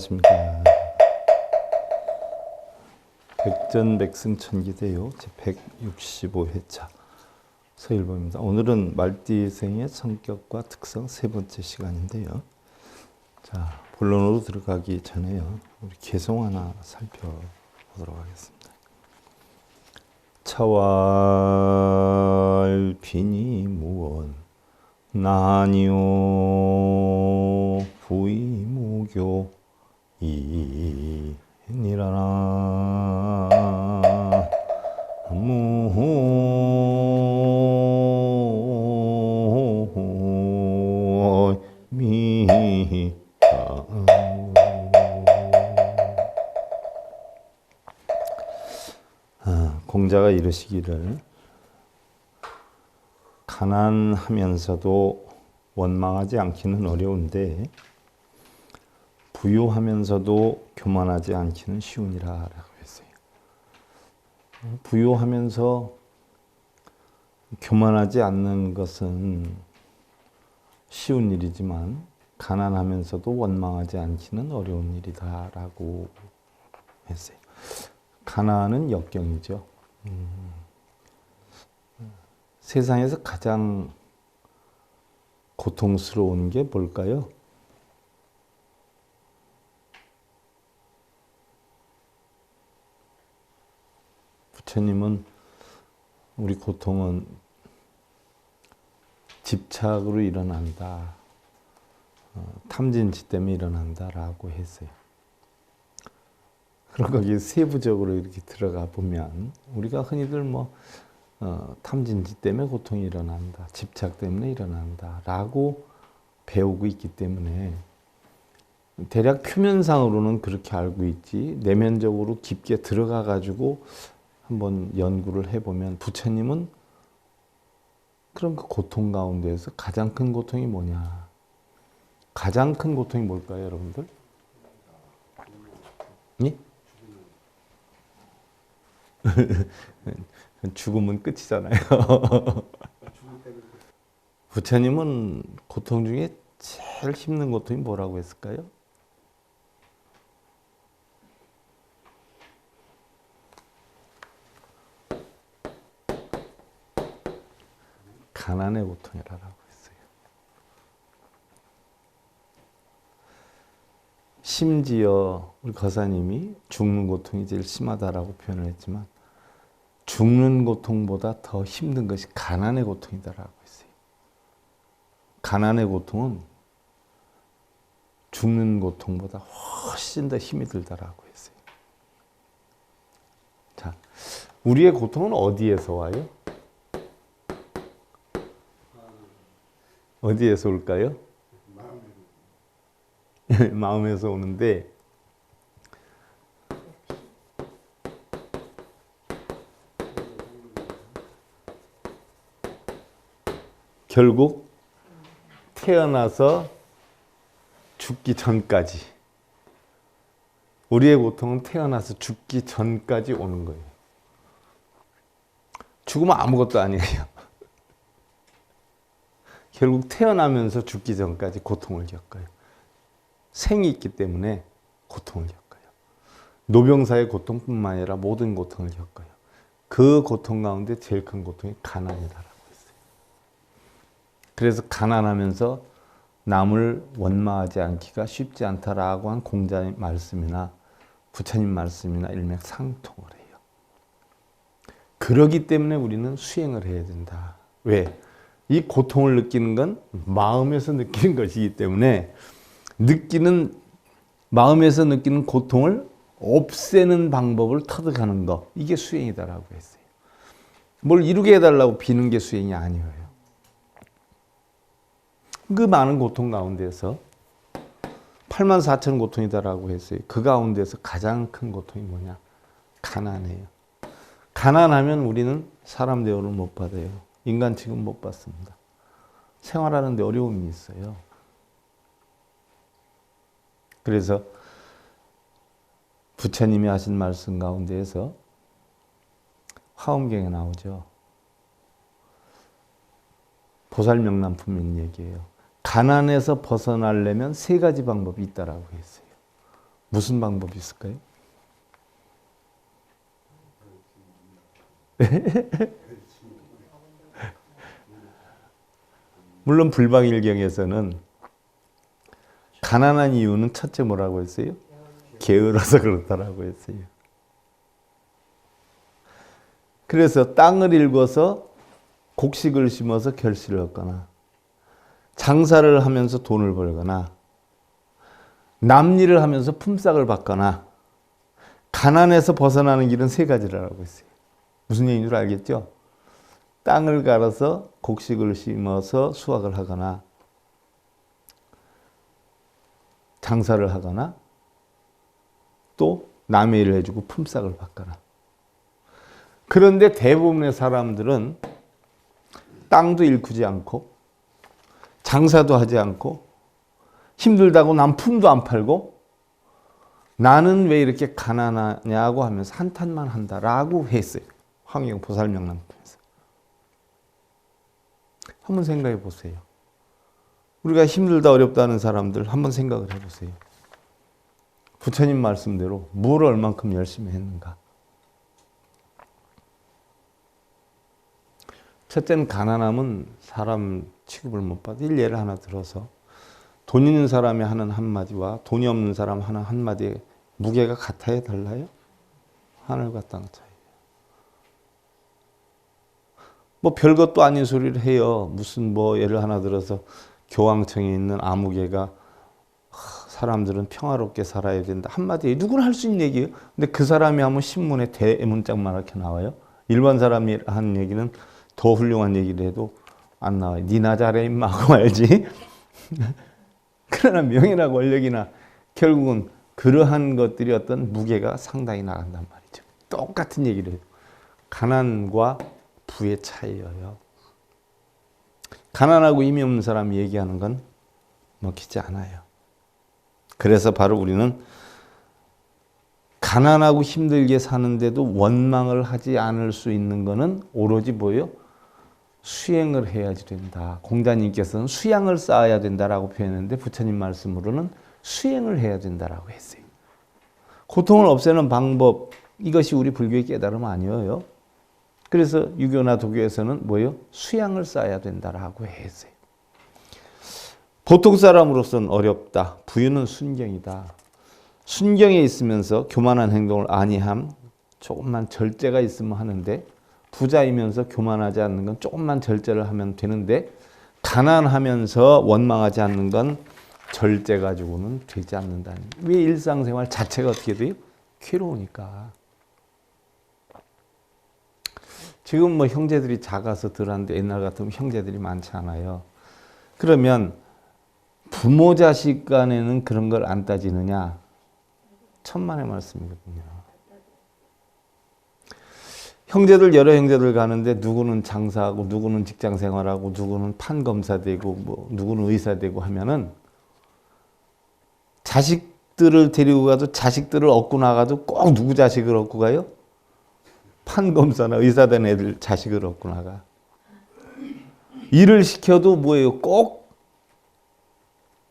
안녕하십니까. 백전백승천기대요 제165회차 서일범입니다. 오늘은 말띠생의 성격과 특성 세 번째 시간인데요. 자, 본론으로 들어가기 전에요. 우리 개성 하나 살펴보도록 하겠습니다. 차왈 비니 무원 나니오 부이무교 이니라나 무미가 공자가 이르시기를 가난하면서도 원망하지 않기는 어려운데 부유하면서도 교만하지 않기는 쉬우니라 라고 했어요. 부유하면서 교만하지 않는 것은 쉬운 일이지만 가난하면서도 원망하지 않기는 어려운 일이다 라고 했어요. 가난은 역경이죠. 세상에서 가장 고통스러운 게 뭘까요? 부처님은 우리 고통은 집착으로 일어난다. 탐진치 때문에 일어난다라고 했어요. 그런 거기 세부적으로 이렇게 들어가 보면 우리가 흔히들 탐진치 때문에 고통이 일어난다. 집착 때문에 일어난다. 라고 배우고 있기 때문에 대략 표면상으로는 그렇게 알고 있지 내면적으로 깊게 들어가 가지고 한번 연구를 해보면 부처님은 그런 그 고통 가운데에서 가장 큰 고통이 뭐냐? 가장 큰 고통이 뭘까요, 여러분들? 예? 죽으면 끝이잖아요. 부처님은 고통 중에 제일 힘든 고통이 뭐라고 했을까요? 가난의 고통이라고 했어요. 심지어 우리 거사님이 죽는 고통이 제일 심하다라고 표현을 했지만 죽는 고통보다 더 힘든 것이 가난의 고통이다라고 했어요. 가난의 고통은 죽는 고통보다 훨씬 더 힘이 들다라고 했어요. 자, 우리의 고통은 어디에서 와요? 어디에서 올까요? 마음에서 오는데 결국 태어나서 죽기 전까지 우리의 고통은 태어나서 죽기 전까지 오는 거예요. 죽으면 아무것도 아니에요. 결국 태어나면서 죽기 전까지 고통을 겪어요. 생이 있기 때문에 고통을 겪어요. 노병사의 고통뿐만 아니라 모든 고통을 겪어요. 그 고통 가운데 제일 큰 고통이 가난이다라고 했어요. 그래서 가난하면서 남을 원망하지 않기가 쉽지 않다라고 한 공자의 말씀이나 부처님 말씀이나 일맥상통을 해요. 그러기 때문에 우리는 수행을 해야 된다. 왜? 이 고통을 느끼는 건 마음에서 느끼는 것이기 때문에 마음에서 느끼는 고통을 없애는 방법을 터득하는 것, 이게 수행이다라고 했어요. 뭘 이루게 해달라고 비는 게 수행이 아니에요. 그 많은 고통 가운데서 84,000 고통이다라고 했어요. 그 가운데서 가장 큰 고통이 뭐냐? 가난이에요. 가난하면 우리는 사람 대우를 못 받아요. 인간 취급 못 받습니다. 생활하는 데 어려움이 있어요. 그래서 부처님이 하신 말씀 가운데에서 화엄경에 나오죠. 보살명람품인 얘기예요. 가난에서 벗어나려면 세 가지 방법이 있다라고 했어요. 무슨 방법이 있을까요? 물론 불방일경에서는 가난한 이유는 첫째 뭐라고 했어요? 게을러서 그렇다라고 했어요. 그래서 땅을 일궈서 곡식을 심어서 결실을 얻거나 장사를 하면서 돈을 벌거나 남일을 하면서 품삯을 받거나 가난에서 벗어나는 길은 세 가지라고 했어요. 무슨 얘기인 줄 알겠죠? 땅을 갈아서 곡식을 심어서 수확을 하거나 장사를 하거나 또 남의 일을 해주고 품삯을 받거나. 그런데 대부분의 사람들은 땅도 일구지 않고 장사도 하지 않고 힘들다고 난 품도 안 팔고 나는 왜 이렇게 가난하냐고 하면서 한탄만 한다라고 했어요. 황영 보살명랑품에서. 한번 생각해 보세요. 우리가 힘들다 어렵다는 사람들 한번 생각을 해보세요. 부처님 말씀대로 뭘 얼만큼 열심히 했는가. 첫째는 가난함은 사람 취급을 못 받아. 예를 하나 들어서 돈 있는 사람이 하는 한마디와 돈이 없는 사람 하는 한마디의 무게가 같아요? 달라요? 하늘과 땅 차이예요. 뭐 별것도 아닌 소리를 해요. 무슨 뭐 예를 하나 들어서 교황청에 있는 아무개가 사람들은 평화롭게 살아야 된다. 한마디에 누구나 할 수 있는 얘기예요. 근데 그 사람이 하면 신문에 대문짝만 이렇게 나와요. 일반 사람이 하는 얘기는 더 훌륭한 얘기를 해도 안 나와요. 니나 잘해 임마 하고 말지. 그러나 명예나 권력이나 결국은 그러한 것들이 어떤 무게가 상당히 나간단 말이죠. 똑같은 얘기를 해도. 가난과 부의 차이예요. 가난하고 힘이 없는 사람이 얘기하는 건 먹히지 않아요. 그래서 바로 우리는 가난하고 힘들게 사는데도 원망을 하지 않을 수 있는 거는 오로지 뭐예요? 수행을 해야지 된다. 공자님께서는 수양을 쌓아야 된다라고 표현했는데 부처님 말씀으로는 수행을 해야 된다라고 했어요. 고통을 없애는 방법, 이것이 우리 불교의 깨달음 아니에요. 그래서 유교나 도교에서는 뭐예요? 수양을 쌓아야 된다라고 했어요. 보통 사람으로서는 어렵다. 부유는 순경이다. 순경에 있으면서 교만한 행동을 아니함, 조금만 절제가 있으면 하는데 부자이면서 교만하지 않는 건 조금만 절제를 하면 되는데 가난하면서 원망하지 않는 건 절제 가지고는 되지 않는다는. 왜 일상생활 자체가 어떻게 돼요? 괴로우니까. 지금 뭐 형제들이 작아서 덜한데 옛날 같으면 형제들이 많지 않아요. 그러면 부모 자식 간에는 그런 걸 안 따지느냐? 천만의 말씀이거든요. 형제들 여러 형제들 가는데 누구는 장사하고 누구는 직장 생활하고 누구는 판검사 되고 뭐 누구는 의사 되고 하면은 자식들을 데리고 가도 자식들을 얻고 나가도 꼭 누구 자식을 얻고 가요? 판검사나 의사 된 애들 자식을 얻고 나가. 일을 시켜도 뭐예요? 꼭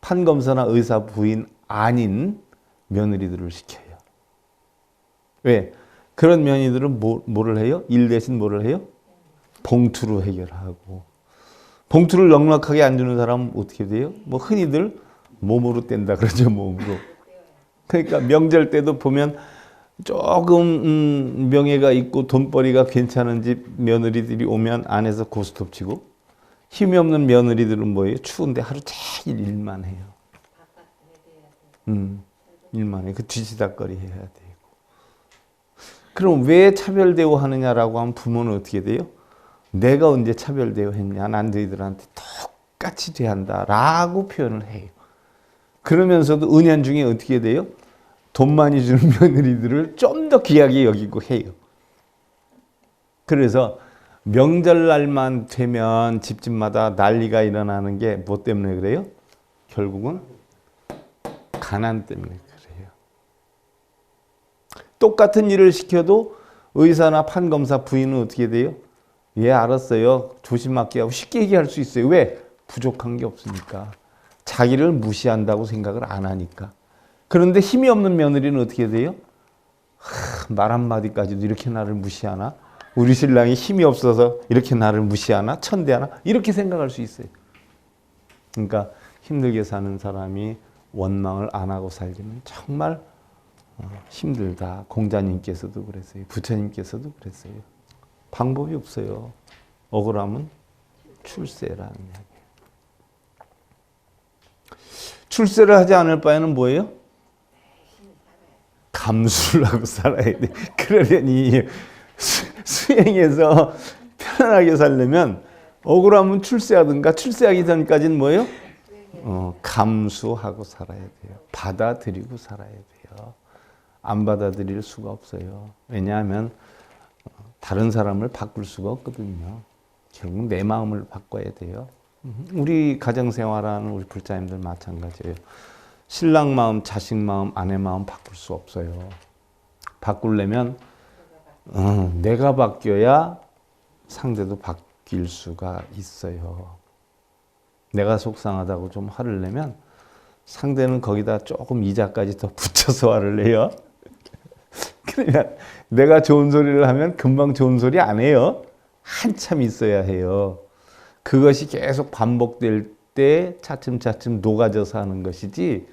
판검사나 의사 부인 아닌 며느리들을 시켜요. 왜? 그런 며느리들은 뭐를 해요? 일 대신 뭐를 해요? 봉투로 해결하고. 봉투를 넉넉하게 안 주는 사람은 어떻게 돼요? 뭐 흔히들 몸으로 뗀다 그러죠. 몸으로. 그러니까 명절 때도 보면 조금 명예가 있고 돈벌이가 괜찮은 집 며느리들이 오면 안에서 고스톱 치고, 힘이 없는 며느리들은 뭐예요? 추운데 하루 종일 일만 해요. 일만 해. 그 뒤지다거리 해야 되고. 그럼 왜 차별 대우하느냐라고 하면 부모는 어떻게 돼요? 내가 언제 차별 대우했냐? 난 너희들한테 똑같이 대한다라고 표현을 해요. 그러면서도 은연중에 어떻게 돼요? 돈 많이 주는 며느리들을 좀 더 귀하게 여기고 해요. 그래서 명절날만 되면 집집마다 난리가 일어나는 게 뭐 때문에 그래요? 결국은 가난 때문에 그래요. 똑같은 일을 시켜도 의사나 판검사 부인은 어떻게 돼요? 예, 알았어요. 조심할게 하고 쉽게 얘기할 수 있어요. 왜? 부족한 게 없으니까. 자기를 무시한다고 생각을 안 하니까. 그런데 힘이 없는 며느리는 어떻게 돼요? 말 한마디까지도 이렇게 나를 무시하나? 우리 신랑이 힘이 없어서 이렇게 나를 무시하나? 천대하나? 이렇게 생각할 수 있어요. 그러니까 힘들게 사는 사람이 원망을 안 하고 살기는 정말 힘들다. 공자님께서도 그랬어요. 부처님께서도 그랬어요. 방법이 없어요. 억울하면 출세라는 이야기예요. 출세를 하지 않을 바에는 뭐예요? 감수를 하고 살아야 돼. 그러려니 수행해서 편안하게 살려면 억울하면 출세하든가 출세하기 전까지는 뭐예요? 감수하고 살아야 돼요. 받아들이고 살아야 돼요. 안 받아들일 수가 없어요. 왜냐하면 다른 사람을 바꿀 수가 없거든요. 결국 내 마음을 바꿔야 돼요. 우리 가정생활하는 우리 불자님들 마찬가지예요. 신랑 마음, 자식 마음, 아내 마음 바꿀 수 없어요. 바꾸려면 내가 바뀌어야 상대도 바뀔 수가 있어요. 내가 속상하다고 좀 화를 내면 상대는 거기다 조금 이자까지 더 붙여서 화를 내요. 그러면 내가 좋은 소리를 하면 금방 좋은 소리 안 해요. 한참 있어야 해요. 그것이 계속 반복될 때 차츰차츰 녹아져서 하는 것이지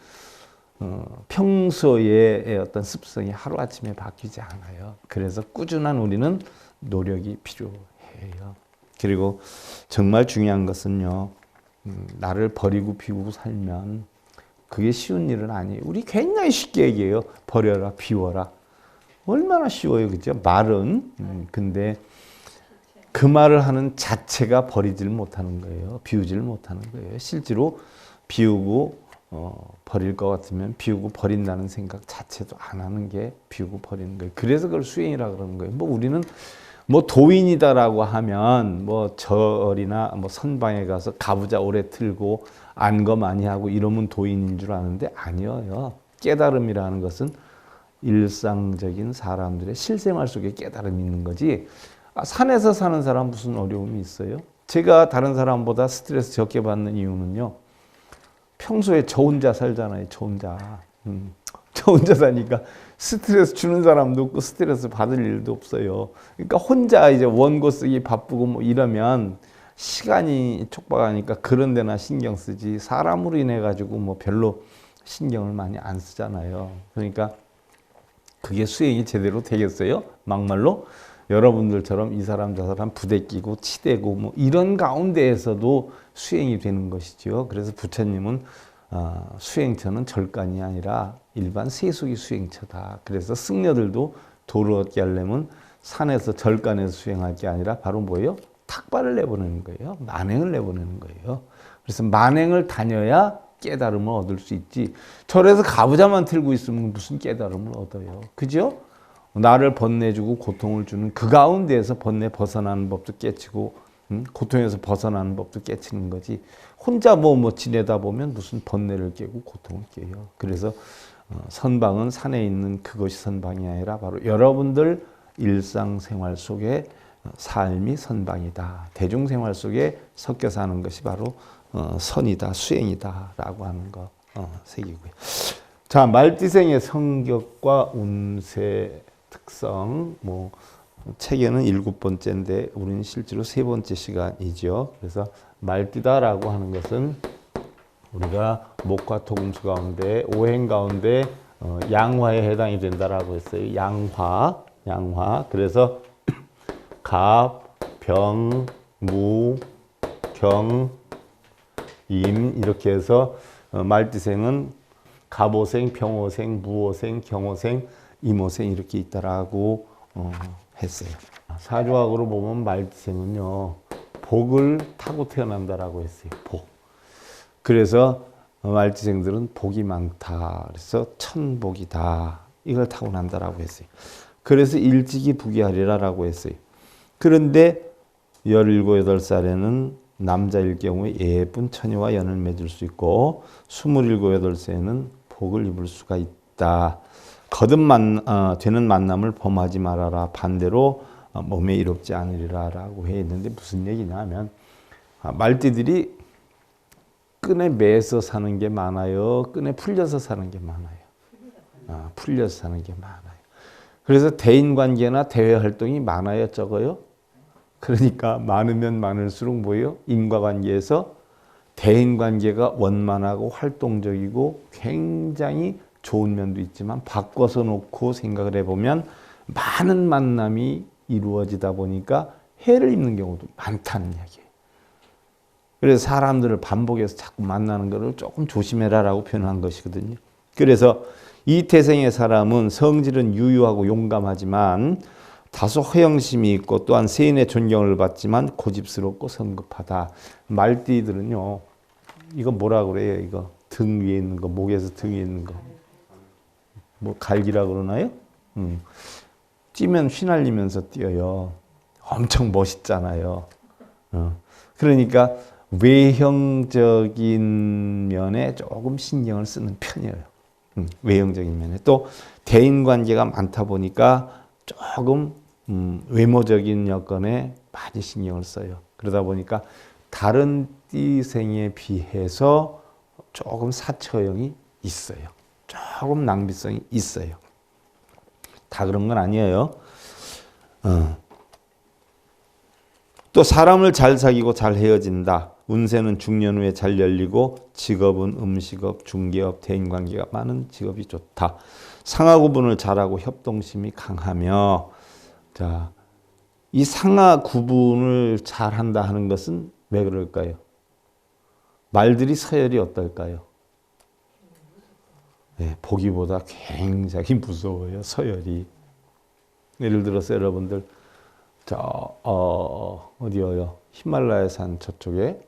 평소의 어떤 습성이 하루아침에 바뀌지 않아요. 그래서 꾸준한 우리는 노력이 필요해요. 그리고 정말 중요한 것은요. 나를 버리고 비우고 살면 그게 쉬운 일은 아니에요. 우리 굉장히 쉽게 얘기해요. 버려라, 비워라. 얼마나 쉬워요. 그죠? 말은. 근데 그 말을 하는 자체가 버리질 못하는 거예요. 비우질 못하는 거예요. 실제로 비우고 버릴 것 같으면 비우고 버린다는 생각 자체도 안 하는 게 비우고 버리는 거예요. 그래서 그걸 수행이라 그러는 거예요. 뭐 우리는 뭐 도인이다라고 하면 뭐 절이나 뭐 선방에 가서 가부좌 오래 틀고 안거 많이 하고 이러면 도인인 줄 아는데 아니에요. 깨달음이라는 것은 일상적인 사람들의 실생활 속에 깨달음이 있는 거지. 산에서 사는 사람 무슨 어려움이 있어요? 제가 다른 사람보다 스트레스 적게 받는 이유는요. 평소에 저 혼자 살잖아요. 저 혼자. 저 혼자 사니까 스트레스 주는 사람도 없고 스트레스 받을 일도 없어요. 그러니까 혼자 이제 원고 쓰기 바쁘고 뭐 이러면 시간이 촉박하니까 그런 데나 신경 쓰지 사람으로 인해 가지고 뭐 별로 신경을 많이 안 쓰잖아요. 그러니까 그게 수행이 제대로 되겠어요? 막말로 여러분들처럼 이 사람 저 사람 부대끼고 치대고 뭐 이런 가운데에서도 수행이 되는 것이죠. 그래서 부처님은 수행처는 절간이 아니라 일반 세속이 수행처다. 그래서 승려들도 도를 얻게 하려면 산에서 절간에서 수행할 게 아니라 바로 뭐예요? 탁발을 내보내는 거예요. 만행을 내보내는 거예요. 그래서 만행을 다녀야 깨달음을 얻을 수 있지. 절에서 가부좌만 틀고 있으면 무슨 깨달음을 얻어요. 그죠? 나를 번뇌주고 고통을 주는 그 가운데에서 번뇌 벗어나는 법도 깨치고 고통에서 벗어나는 법도 깨치는 거지. 혼자 뭐 지내다 보면 무슨 번뇌를 깨고 고통을 깨요. 그래서 선방은 산에 있는 그것이 선방이 아니라 바로 여러분들 일상생활 속에 삶이 선방이다. 대중생활 속에 섞여 사는 것이 바로 선이다, 수행이다 라고 하는 거 새기고요. 자, 말띠생의 성격과 운세 특성, 뭐 책에는 7번째인데 우리는 실제로 3번째 시간이죠. 그래서 말띠다라고 하는 것은 우리가 목화 토금수 가운데 오행 가운데 양화에 해당이 된다라고 했어요. 양화. 그래서 갑, 병, 무, 경, 임 이렇게 해서 말띠생은 갑오생, 병오생, 무오생, 경오생, 임오생 이렇게 있다라고 했어요. 사주학으로 보면 말띠생은요 복을 타고 태어난다라고 했어요. 복. 그래서 말띠생들은 복이 많다. 그래서 천복이다. 이걸 타고난다라고 했어요. 그래서 일찍이 부귀하리라라고 했어요. 그런데 17, 18살에는 남자일 경우에 예쁜 처녀와 연을 맺을 수 있고 27, 8세에는 복을 입을 수가 있다. 거듭 되는 만남을 범하지 말아라. 반대로 몸에 이롭지 않으리라라고 해 있는데 무슨 얘기냐면 말띠들이 끈에 매서 사는 게 많아요. 끈에 풀려서 사는 게 많아요. 풀려서 사는 게 많아요. 그래서 대인관계나 대외활동이 많아요, 적어요? 그러니까 많으면 많을수록 뭐예요? 인과관계에서 대인관계가 원만하고 활동적이고 굉장히 좋은 면도 있지만 바꿔서 놓고 생각을 해보면 많은 만남이 이루어지다 보니까 해를 입는 경우도 많다는 이야기예요. 그래서 사람들을 반복해서 자꾸 만나는 것을 조금 조심해라라고 표현한 것이거든요. 그래서 이 태생의 사람은 성질은 유유하고 용감하지만 다소 허영심이 있고 또한 세인의 존경을 받지만 고집스럽고 성급하다. 말띠들은요, 이거 뭐라 그래요? 이거 등 위에 있는 거, 목에서 등 위에 있는 거, 뭐 갈기라 그러나요? 뛰면 휘날리면서 뛰어요. 엄청 멋있잖아요. 그러니까 외형적인 면에 조금 신경을 쓰는 편이에요. 외형적인 면에. 또 대인관계가 많다 보니까 조금 외모적인 여건에 많이 신경을 써요. 그러다 보니까 다른 띠생에 비해서 조금 사처형이 있어요. 조금 낭비성이 있어요. 다 그런 건 아니에요. 또 사람을 잘 사귀고 잘 헤어진다. 운세는 중년 후에 잘 열리고 직업은 음식업, 중개업, 대인관계가 많은 직업이 좋다. 상하 구분을 잘하고 협동심이 강하며, 자, 이 상하 구분을 잘한다 하는 것은 왜 그럴까요? 말들이 서열이 어떨까요? 네, 보기보다 굉장히 무서워요, 서열이. 예를 들어서 여러분들 어디요? 히말라야 산 저쪽에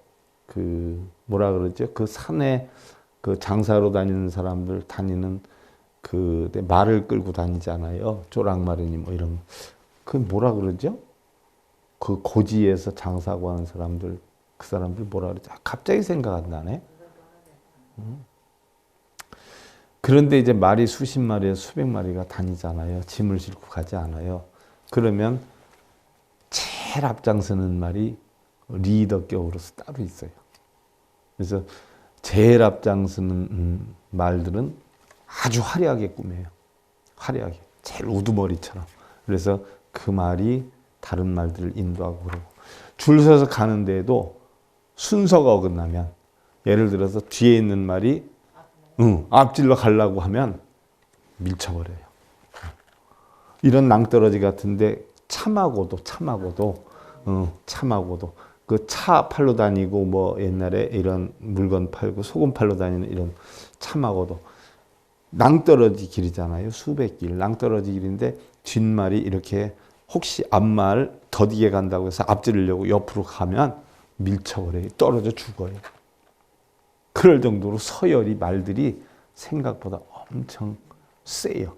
그 뭐라 그러죠? 그 산에 그 장사로 다니는 사람들 다니는 그 말을 끌고 다니잖아요. 쪼랑말이니 뭐 이런 그 뭐라 그러죠? 그 고지에서 장사하고 하는 사람들 그 사람들 뭐라 그러죠? 갑자기 생각 안 나네. 그런데 이제 말이 수십 마리에서 수백 마리가 다니잖아요. 짐을 싣고 가지 않아요. 그러면 제일 앞장서는 말이 리더격으로서 따로 있어요. 그래서 제일 앞장서는 말들은 아주 화려하게 꾸며요. 화려하게. 제일 우두머리처럼. 그래서 그 말이 다른 말들을 인도하고 그러고. 줄 서서 가는데도 순서가 어긋나면 예를 들어서 뒤에 있는 말이 앞질러 가려고 하면 밀쳐버려요. 이런 낭떠러지 같은데 참하고도 그 차 팔로 다니고 뭐 옛날에 이런 물건 팔고 소금 팔로 다니는 이런 참하고도 낭떠러지 길이잖아요. 수백 길 낭떠러지 길인데 뒷말이 이렇게 혹시 앞말 더디게 간다고 해서 앞지르려고 옆으로 가면 밀쳐버려요. 떨어져 죽어요. 그럴 정도로 서열이 말들이 생각보다 엄청 세요.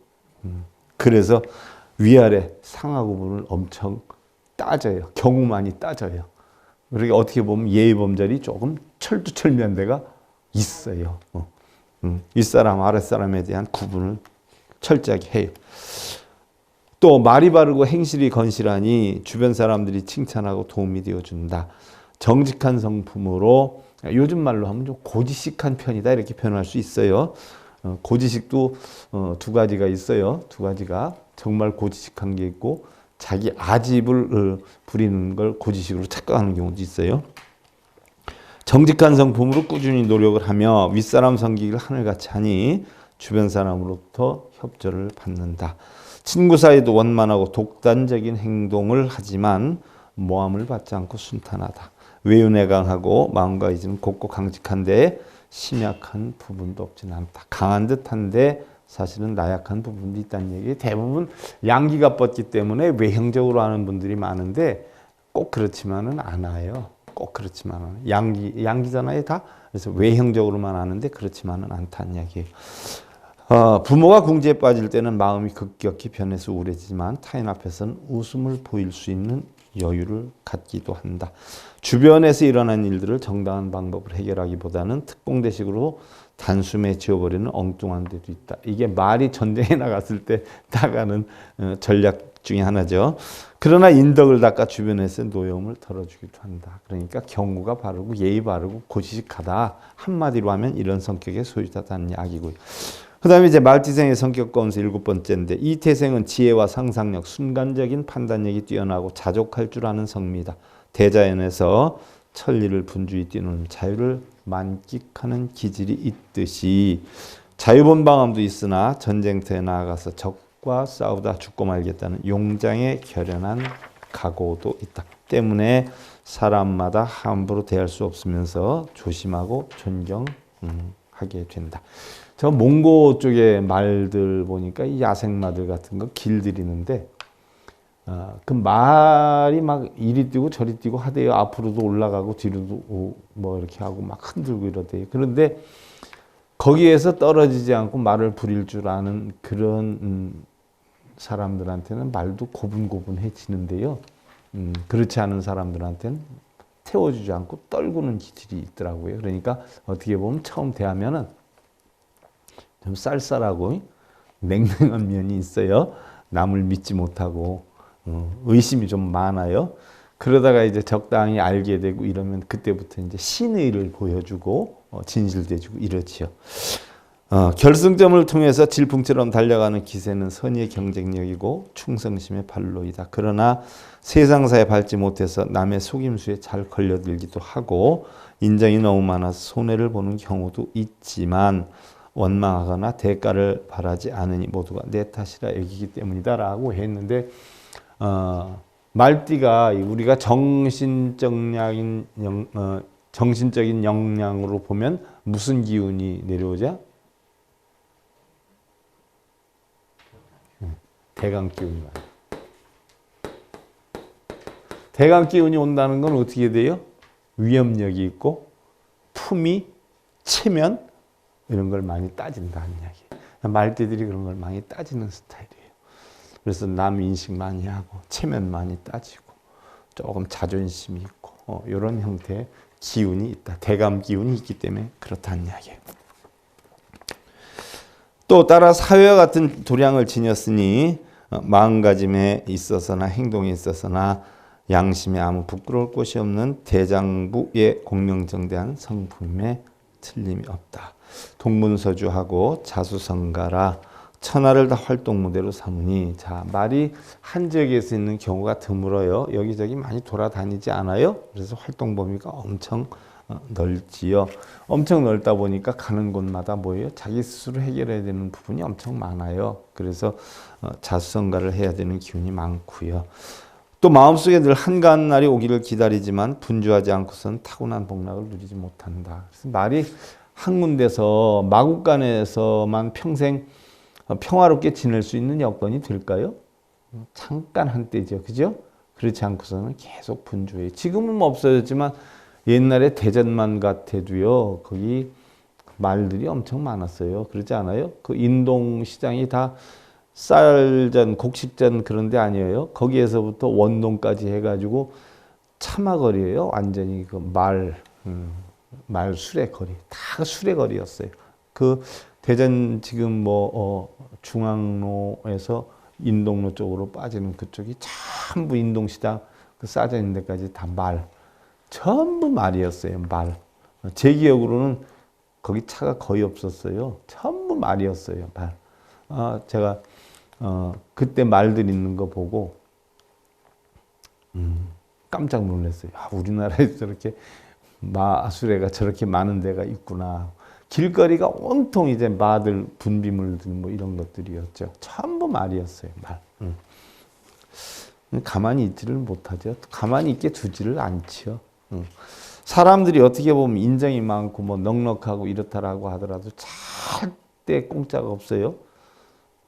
그래서 위아래 상하 구분을 엄청 따져요. 경우 많이 따져요. 그러니까 어떻게 보면 예의범절이 조금 철두철미한 데가 있어요. 윗사람 아랫사람에 대한 구분을 철저하게 해요. 또 말이 바르고 행실이 건실하니 주변 사람들이 칭찬하고 도움이 되어준다. 정직한 성품으로 요즘 말로 하면 좀 고지식한 편이다 이렇게 표현할 수 있어요. 고지식도 두 가지가 있어요. 두 가지가 정말 고지식한 게 있고 자기 아집을 부리는 걸 고지식으로 착각하는 경우도 있어요. 정직한 성품으로 꾸준히 노력을 하며 윗사람 섬기기를 하늘같이 하니 주변 사람으로부터 협조를 받는다. 친구 사이도 원만하고 독단적인 행동을 하지만 모함을 받지 않고 순탄하다. 외윤에 강하고 마음과 의지는 곱고 강직한데 심약한 부분도 없지는 않다. 강한 듯한데 사실은 나약한 부분도 있다는 얘기예요. 대부분 양기가 뻗기 때문에 외형적으로 하는 분들이 많은데 꼭 그렇지만은 않아요. 꼭 그렇지만은 양기잖아요 다. 그래서 외형적으로만 아는데 그렇지만은 않다는 얘기예요. 부모가 궁지에 빠질 때는 마음이 급격히 변해서 우울해지지만 타인 앞에서는 웃음을 보일 수 있는 여유를 갖기도 한다. 주변에서 일어난 일들을 정당한 방법으로 해결하기보다는 특공대식으로 단숨에 지워버리는 엉뚱한 데도 있다. 이게 말이 전쟁에 나갔을 때 나가는 전략 중에 하나죠. 그러나 인덕을 닦아 주변에서 노여움을 덜어주기도 한다. 그러니까 경구가 바르고 예의 바르고 고지식하다. 한마디로 하면 이런 성격의 소유자다는 이야기고요. 다음에 이제 말티생의 성격 가운데서 7번째인데 이 태생은 지혜와 상상력, 순간적인 판단력이 뛰어나고 자족할 줄 아는 성미다. 대자연에서 천리를 분주히 뛰는 자유를 만끽하는 기질이 있듯이 자유분방함도 있으나 전쟁터에 나아가서 적과 싸우다 죽고 말겠다는 용장의 결연한 각오도 있다. 때문에 사람마다 함부로 대할 수 없으면서 조심하고 존경하게 된다. 저 몽고 쪽의 말들 보니까 이 야생마들 같은 거 길들이는데 그 말이 막 이리 뛰고 저리 뛰고 하대요. 앞으로도 올라가고 뒤로도 뭐 이렇게 하고 막 흔들고 이러대요. 그런데 거기에서 떨어지지 않고 말을 부릴 줄 아는 그런 사람들한테는 말도 고분고분해지는데요. 그렇지 않은 사람들한테는 태워주지 않고 떨구는 기질이 있더라고요. 그러니까 어떻게 보면 처음 대하면은 좀 쌀쌀하고 냉랭한 면이 있어요. 남을 믿지 못하고 의심이 좀 많아요. 그러다가 이제 적당히 알게 되고 이러면 그때부터 이제 신의를 보여주고 진실돼지고 이렇지요. 결승점을 통해서 질풍처럼 달려가는 기세는 선의의 경쟁력이고 충성심의 발로이다. 그러나 세상사에 밟지 못해서 남의 속임수에 잘 걸려들기도 하고 인정이 너무 많아서 손해를 보는 경우도 있지만 원망하거나 대가를 바라지 않으니 모두가 내 탓이라 여기기 때문이다라고 했는데 말띠가 우리가 정신적인 역량으로 보면 무슨 기운이 내려오죠? 대강 기운이 와요. 대강 기운이 온다는 건 어떻게 돼요? 위협력이 있고 품위, 체면 이런 걸 많이 따진다는 이야기예요. 말띠들이 그런 걸 많이 따지는 스타일이에요. 그래서 남 인식 많이 하고 체면 많이 따지고 조금 자존심이 있고 이런 형태의 기운이 있다. 대감 기운이 있기 때문에 그렇다는 이야기예요. 또 따라 사회와 같은 도량을 지녔으니 마음가짐에 있어서나 행동에 있어서나 양심에 아무 부끄러울 곳이 없는 대장부의 공명정대한 성품에 틀림이 없다. 동문서주하고 자수성가라 천하를 다 활동 무대로 삼으니 자 말이 한 지역에서 있는 경우가 드물어요. 여기저기 많이 돌아다니지 않아요. 그래서 활동 범위가 엄청 넓지요. 엄청 넓다 보니까 가는 곳마다 뭐예요? 자기 스스로 해결해야 되는 부분이 엄청 많아요. 그래서 자수성가를 해야 되는 기운이 많고요. 또 마음속에 늘 한가한 날이 오기를 기다리지만 분주하지 않고선 타고난 복락을 누리지 못한다. 그래서 말이 한 군데서 마국간에서만 평생 평화롭게 지낼 수 있는 여건이 될까요? 잠깐 한때죠. 그죠? 그렇지 않고서는 계속 분주해요. 지금은 뭐 없어졌지만 옛날에 대전만 같아도요. 거기 말들이 엄청 많았어요. 그렇지 않아요? 그 인동시장이 다 쌀전, 곡식전 그런 데 아니에요. 거기에서부터 원동까지 해가지고 차마거리예요. 완전히 그 말 술의 거리. 다 술의 거리였어요. 그 대전 지금 뭐 중앙로에서 인동로 쪽으로 빠지는 그쪽이 전부 인동시장 그 쌓여 있는 데까지 다 말. 전부 말이었어요. 말. 제 기억으로는 거기 차가 거의 없었어요. 전부 말이었어요. 말. 제가 그때 말들 있는 거 보고 깜짝 놀랐어요. 우리나라에 저렇게 마수레가 저렇게 많은 데가 있구나. 길거리가 온통 이제 마들 분비물들 뭐 이런 것들이었죠. 전부 말이었어요. 말. 가만히 있지를 못하죠. 가만히 있게 두지를 않지요. 사람들이 어떻게 보면 인정이 많고 뭐 넉넉하고 이렇다라고 하더라도 절대 공짜가 없어요.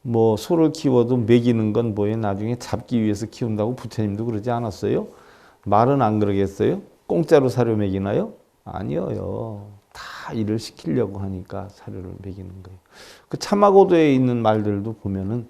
뭐 소를 키워도 먹이는 건 뭐예요? 나중에 잡기 위해서 키운다고 부처님도 그러지 않았어요? 말은 안 그러겠어요? 공짜로 사료 먹이나요? 아니에요. 다 일을 시키려고 하니까 사료를 먹이는 거예요. 그 차마고도에 있는 말들도 보면은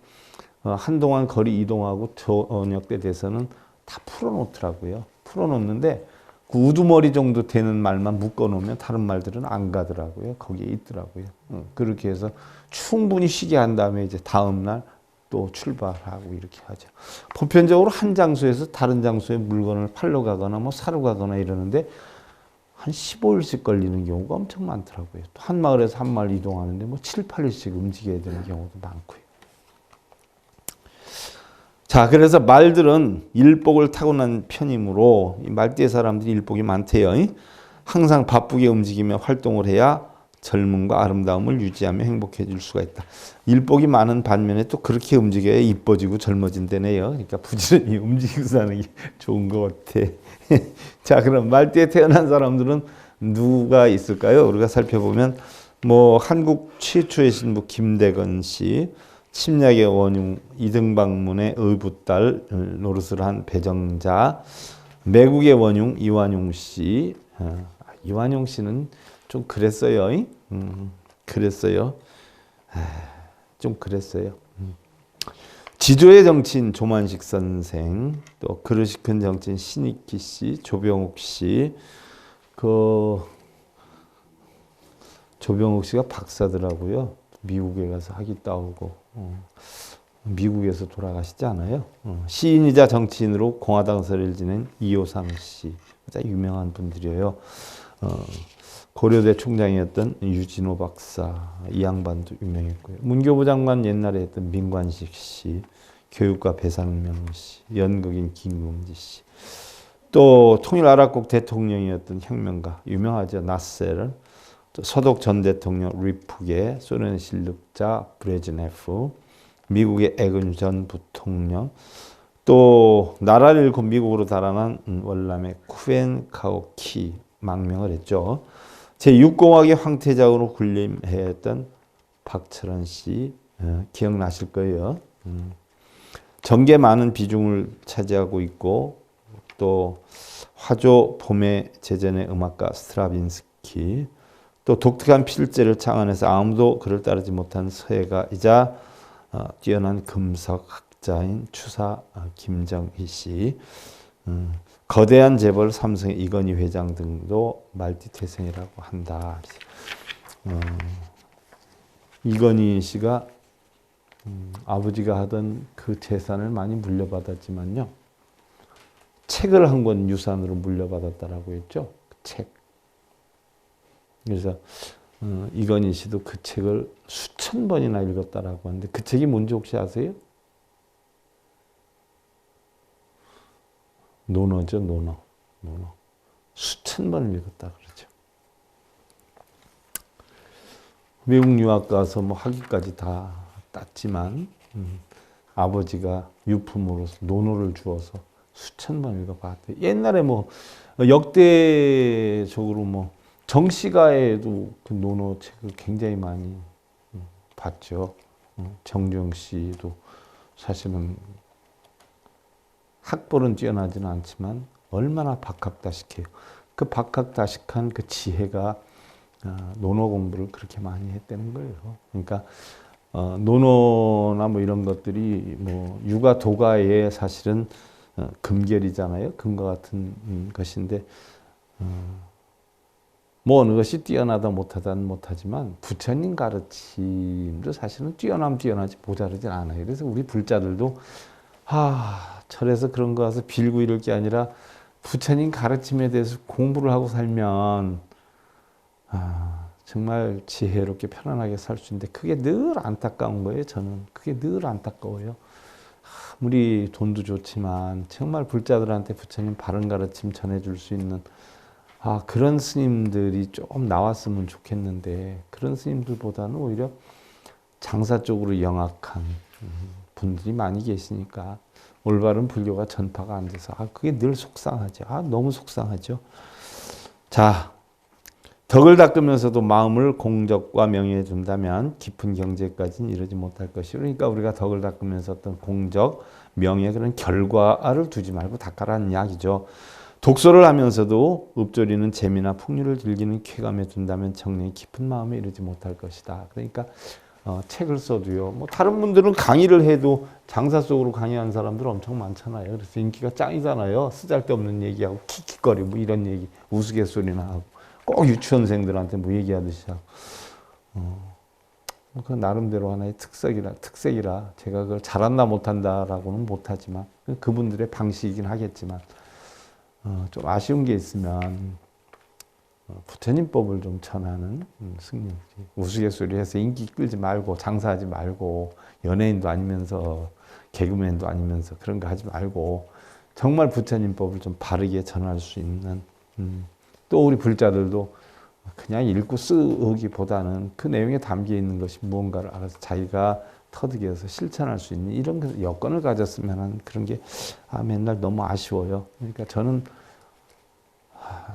한동안 거리 이동하고 저녁 때 돼서는 다 풀어놓더라고요. 풀어놓는데 그 우두머리 정도 되는 말만 묶어놓으면 다른 말들은 안 가더라고요. 거기에 있더라고요. 그렇게 해서 충분히 쉬게 한 다음에 이제 다음 날 또 출발하고 이렇게 하죠. 보편적으로 한 장소에서 다른 장소에 물건을 팔러 가거나 뭐 사러 가거나 이러는데 한 15일씩 걸리는 경우가 엄청 많더라고요. 또 한 마을에서 한 마을 이동하는데 뭐 7, 8일씩 움직여야 되는 경우도 많고요. 자, 그래서 말들은 일복을 타고난 편이므로 이 말띠의 사람들이 일복이 많대요. 항상 바쁘게 움직이며 활동을 해야 젊음과 아름다움을 유지하며 행복해질 수가 있다. 일복이 많은 반면에 또 그렇게 움직여야 이뻐지고 젊어진다네요. 그러니까 부지런히 움직이고 사는 게 좋은 것 같아. 자, 그럼 말띠에 태어난 사람들은 누가 있을까요? 우리가 살펴보면 뭐 한국 최초의 신부 김대건 씨, 침략의 원흉 이등방문의 의붓딸 노릇을 한 배정자, 매국의 원흉 이완용 씨. 이완용 씨는 좀 그랬어요. 그랬어요. 좀 그랬어요. 지조의 정치인 조만식 선생, 또 그릇이 큰 정치인 신익희 씨, 조병욱 씨. 조병욱 씨가 박사더라고요. 미국에 가서 학위 따오고 미국에서 돌아가시지 않아요. 시인이자 정치인으로 공화당서를 지낸 이호상 씨, 가장 유명한 분들이에요. 고려대 총장이었던 유진호 박사, 이 양반도 유명했고요. 문교부 장관 옛날에 했던 민관식 씨, 교육가 배상명 씨, 연극인 김금지 씨, 또 통일아랍국 대통령이었던 혁명가 유명하죠. 나세르, 또 서독 전 대통령 리프게, 소련 실력자 브레즈네프, 미국의 에그뉴 전 부통령, 또 나라를 잃고 미국으로 달아난 월남의 쿠엔카오키 망명을 했죠. 제6공학의 황태자로 군림했던 박철원 씨 기억나실 거예요. 정계 많은 비중을 차지하고 있고, 또 화조 봄의 제전의 음악가 스트라빈스키, 또 독특한 필제를 창안해서 아무도 그를 따르지 못한 서예가이자 뛰어난 금석 학자인 추사 김정희 씨, 거대한 재벌 삼성의 이건희 회장 등도 말띠 태생이라고 한다. 이건희 씨가 아버지가 하던 그 재산을 많이 물려받았지만요, 책을 한 권 유산으로 물려받았다라고 했죠. 그 책. 그래서 이건희 씨도 그 책을 수천 번이나 읽었다라고 하는데, 그 책이 뭔지 혹시 아세요? 논어죠, 논어. 수천 번 읽었다 그러죠. 외국 유학 가서 뭐 학위까지 다 땄지만 아버지가 유품으로서 논어를 주어서 수천 번 읽어봤대요. 옛날에 뭐 역대적으로 뭐 정시가에도 그 논어 책을 굉장히 많이 봤죠. 정주영 씨도 사실은 학벌은 뛰어나지는 않지만 얼마나 박학다식해요. 그 박학다식한 그 지혜가 논어 공부를 그렇게 많이 했다는 거예요. 그러니까 논어나 뭐 이런 것들이 뭐 유가 도가의 사실은 금결이잖아요. 금과 같은 것인데 뭐 어느 것이 뛰어나다 못하다는 못하지만 부처님 가르침도 사실은 뛰어나지 모자르진 않아요. 그래서 우리 불자들도 절에서 그런 거 가서 빌고 이럴 게 아니라 부처님 가르침에 대해서 공부를 하고 살면 정말 지혜롭게 편안하게 살 수 있는데, 그게 늘 안타까운 거예요. 저는 그게 늘 안타까워요. 아무리 돈도 좋지만 정말 불자들한테 부처님 바른 가르침 전해줄 수 있는 그런 스님들이 좀 나왔으면 좋겠는데, 그런 스님들보다는 오히려 장사 쪽으로 영악한 분들이 많이 계시니까 올바른 불교가 전파가 안 돼서 그게 늘 속상하죠. 너무 속상하죠. 자, 덕을 닦으면서도 마음을 공적과 명예에 둔다면 깊은 경제까지는 이르지 못할 것이요. 그러니까 우리가 덕을 닦으면서 어떤 공적, 명예, 그런 결과를 두지 말고 닦아라는 이야기죠. 독서를 하면서도 읊조리는 재미나 풍류를 즐기는 쾌감에 둔다면 정령이 깊은 마음에 이르지 못할 것이다. 그러니까 책을 써도요, 뭐 다른 분들은 강의를 해도 장사 속으로 강의하는 사람들 엄청 많잖아요. 그래서 인기가 짱이잖아요. 쓰잘데없는 얘기하고 킥킥거리고 뭐 이런 얘기, 우스갯소리나 하고 꼭 유치원생들한테 뭐 얘기하듯이 하고. 그 나름대로 하나의 특색이라 제가 그걸 잘한다 못한다라고는 못하지만 그분들의 방식이긴 하겠지만 좀 아쉬운 게 있으면 부처님법을 좀 전하는 승려지. 우스갯소리해서 인기 끌지 말고 장사하지 말고 연예인도 아니면서 개그맨도 아니면서 그런 거 하지 말고 정말 부처님법을 좀 바르게 전할 수 있는 또 우리 불자들도 그냥 읽고 쓰기보다는 그 내용에 담겨 있는 것이 무언가를 알아서 자기가 터득해서 실천할 수 있는 이런 여건을 가졌으면 하는 그런 게 맨날 너무 아쉬워요. 그러니까 저는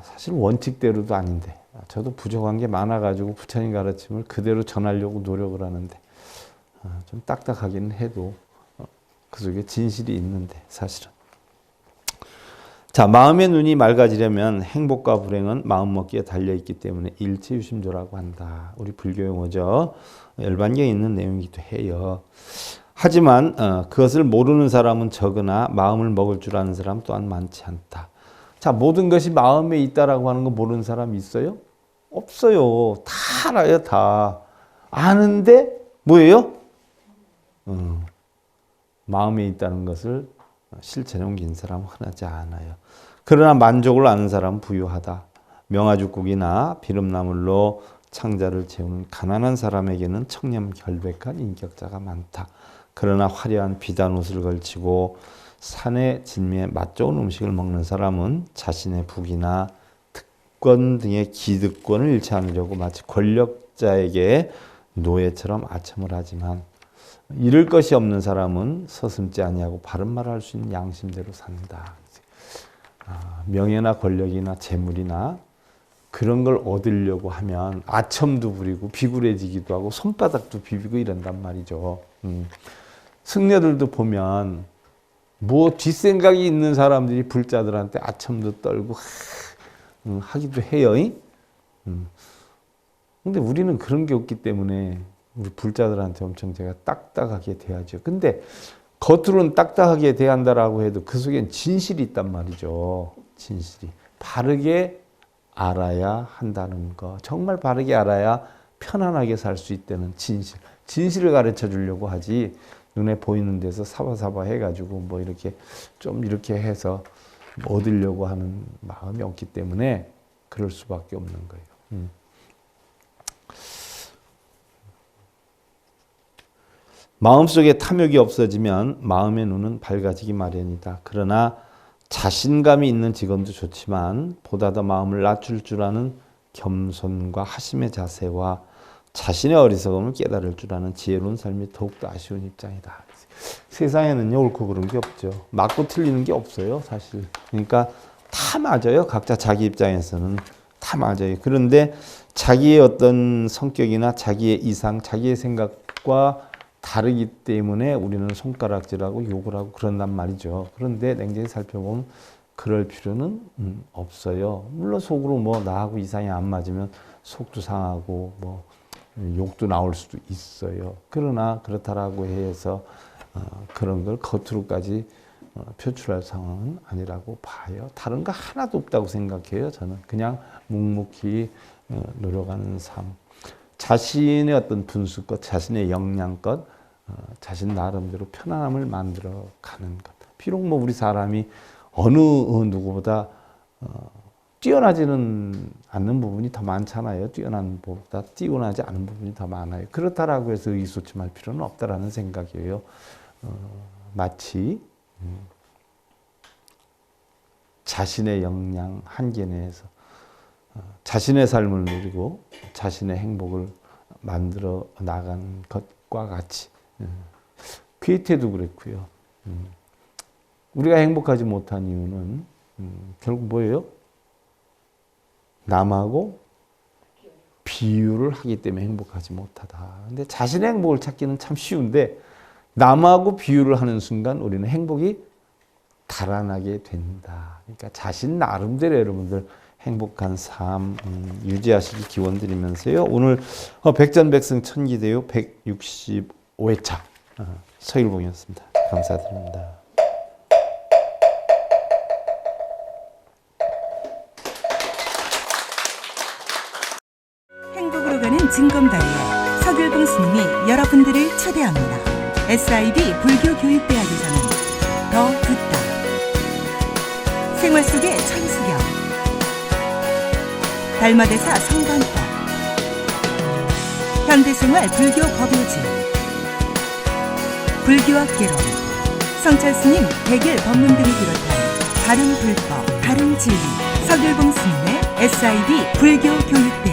사실 원칙대로도 아닌데 저도 부족한 게 많아가지고 부처님 가르침을 그대로 전하려고 노력을 하는데 좀 딱딱하기는 해도 그 속에 진실이 있는데 사실은. 자, 마음의 눈이 맑아지려면 행복과 불행은 마음먹기에 달려있기 때문에 일체유심조라고 한다. 우리 불교 용어죠. 열반경에 있는 내용이기도 해요. 하지만 그것을 모르는 사람은 적으나 마음을 먹을 줄 아는 사람 또한 많지 않다. 자, 모든 것이 마음에 있다라고 하는 거 모르는 사람 있어요? 없어요. 다 알아요, 다. 아는데 뭐예요? 마음에 있다는 것을 실천에 옮긴 사람은 흔하지 않아요. 그러나 만족을 아는 사람은 부유하다. 명아죽국이나 비름나물로 창자를 채우는 가난한 사람에게는 청렴결백한 인격자가 많다. 그러나 화려한 비단 옷을 걸치고 산의 진미에 맛 좋은 음식을 먹는 사람은 자신의 부귀나 특권 등의 기득권을 잃지 않으려고 마치 권력자에게 노예처럼 아첨을 하지만 잃을 것이 없는 사람은 서슴지 아니하고 바른 말을 할 수 있는 양심대로 산다. 명예나 권력이나 재물이나 그런 걸 얻으려고 하면 아첨도 부리고 비굴해지기도 하고 손바닥도 비비고 이런단 말이죠. 승려들도 보면 뭐 뒷생각이 있는 사람들이 불자들한테 아첨도 떨고 하기도 해요. 근데 우리는 그런 게 없기 때문에 우리 불자들한테 엄청 제가 딱딱하게 대하죠. 근데 겉으로는 딱딱하게 대한다라고 해도 그 속엔 진실이 있단 말이죠. 진실이. 바르게 알아야 한다는 거. 정말 바르게 알아야 편안하게 살 수 있다는 진실. 진실을 가르쳐 주려고 하지 눈에 보이는 데서 사바사바 해가지고 뭐 이렇게 좀 이렇게 해서 얻으려고 하는 마음이 없기 때문에 그럴 수밖에 없는 거예요. 마음속에 탐욕이 없어지면 마음의 눈은 밝아지기 마련이다. 그러나 자신감이 있는 직원도 좋지만 보다 더 마음을 낮출 줄 아는 겸손과 하심의 자세와 자신의 어리석음을 깨달을 줄 아는 지혜로운 삶이 더욱더 아쉬운 입장이다. 세상에는요, 옳고 그른 게 없죠. 맞고 틀리는 게 없어요, 사실. 그러니까 다 맞아요. 각자 자기 입장에서는 다 맞아요. 그런데 자기의 어떤 성격이나 자기의 이상, 자기의 생각과 다르기 때문에 우리는 손가락질하고 욕을 하고 그런단 말이죠. 그런데 냉정히 살펴보면 그럴 필요는 없어요. 물론 속으로 뭐 나하고 이상이 안 맞으면 속도 상하고 뭐 욕도 나올 수도 있어요. 그러나 그렇다라고 해서 그런 걸 겉으로까지 표출할 상황은 아니라고 봐요. 다른 거 하나도 없다고 생각해요. 저는 그냥 묵묵히 노력하는 삶. 자신의 어떤 분수껏, 자신의 역량껏, 자신 나름대로 편안함을 만들어 가는 것. 비록 뭐 우리 사람이 어느 누구보다 뛰어나지는 않는 부분이 더 많잖아요. 뛰어난 부분보다 뛰어나지 않은 부분이 더 많아요. 그렇다라고 해서 의기소침할 필요는 없다라는 생각이에요. 마치 자신의 역량 한계 내에서 자신의 삶을 누리고 자신의 행복을 만들어 나간 것과 같이 괴테도 그랬고요. 우리가 행복하지 못한 이유는 결국 뭐예요? 남하고 비유를 하기 때문에 행복하지 못하다. 근데 자신의 행복을 찾기는 참 쉬운데 남하고 비유를 하는 순간 우리는 행복이 달아나게 된다. 그러니까 자신 나름대로 여러분들 행복한 삶 유지하시기 기원드리면서요. 오늘 백전백승 천기대요 165회차 서일봉이었습니다. 감사드립니다. 행복으로 가는 징검다리에 서길봉 스님이 여러분들을 초대합니다. SIB 불교교육대학에서는 더 듣다, 생활 속의 천수경, 달마대사 성관법, 현대생활 불교 법요지, 불교학 개론, 성찰스님 백일 법문 등을 비롯한 다른 불법, 다른 진리, 서길봉 스님의 SIB 불교 교육대학.